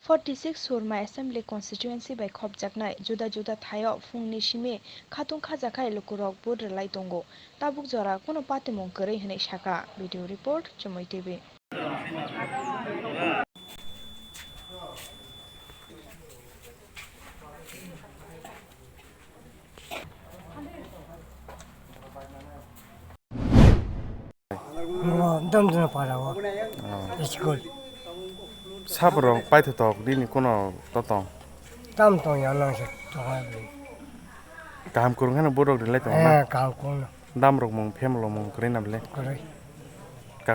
46 Surma Assembly Constituency by Khopjaknai Juda Juda Thayo Fungni Shime Khatung Khajakai Lukurok Budrelai Tongo Tabuk Jora Kono Patimong Korei Hne Shaka Video Report Chumoi TV Damjana parawa school 사브로 파이트도 리니 코너 또또 damtong yana se tohabi काम करूँ है ना बोरो ले तो ka kono दाम रोक मंग fame लो मंग करें ना ले kore का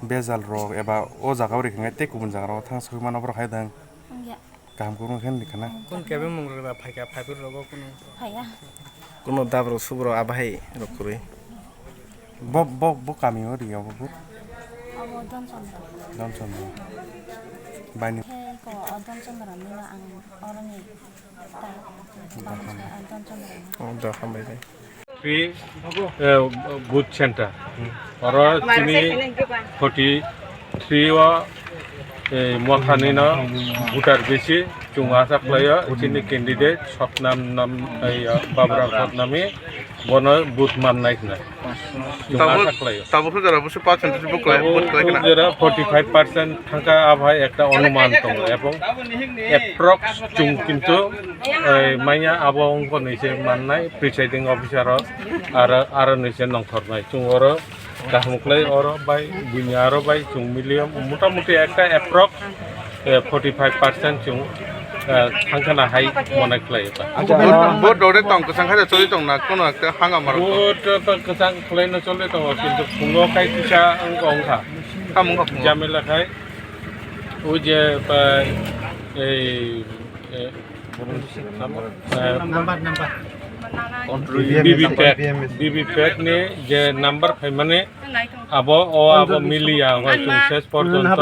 बेजाल रोक एबा ओ जगह रे खंगे ते कुबन जगह रो थांग सखै माना बर खाय दां काम करूँ है निकना কোন কেবে মংরবা ফাইকা ফাইপুর রব কোন फाया কোন দাবর সুব্র আবাই রকরে बो बो बो कामी हो रियो बो अब अदन चन्द्र दाम सन बानी हे को अदन चन्द्र मिना आं अरनि ता अदन चन्द्र ও দা খামাই যায় free booth center or chini 43 wa mothani na voter beshi chunga saklaya chini candidate sotnam nam babra sotnami bono booth mannai na chunga saklaya তাবো জরা বসে 5% বুক করে কিনা jara 45% thangka abhai ekta anuman tong ebong approx chung kintu maya abong ko nise mannai presiding officer aro nise nongthornai chung oro kahmuklai oro bai bunyaro bai chung million motamuti ekta approx 45% chung thangkana hai monaklai ba boat রোডে তং কসাং খাজা চলি তং না কোন একটা হাঙ্গা মারো to kesang klai no chole to kintu pungo kai tisa angka কামুং কামুং jamela khai uje BB-Pack ni je number mane abo milia hoi শেষ পর্যন্ত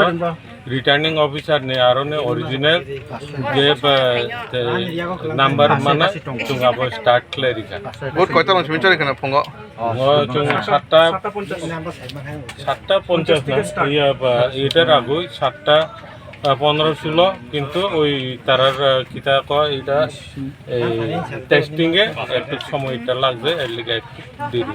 returning officer ne aro ne original je number mana chung abo start clarika boat কয়টা মানুষ metre এখানে ফঙ্গ chung 7:50 na এটার আগে 7:15-16 কিন্তু ওই তারার কিতা কয় এটা টেস্টিং এ একটু সময়টা লাগবে এর লিগে একটু দেরি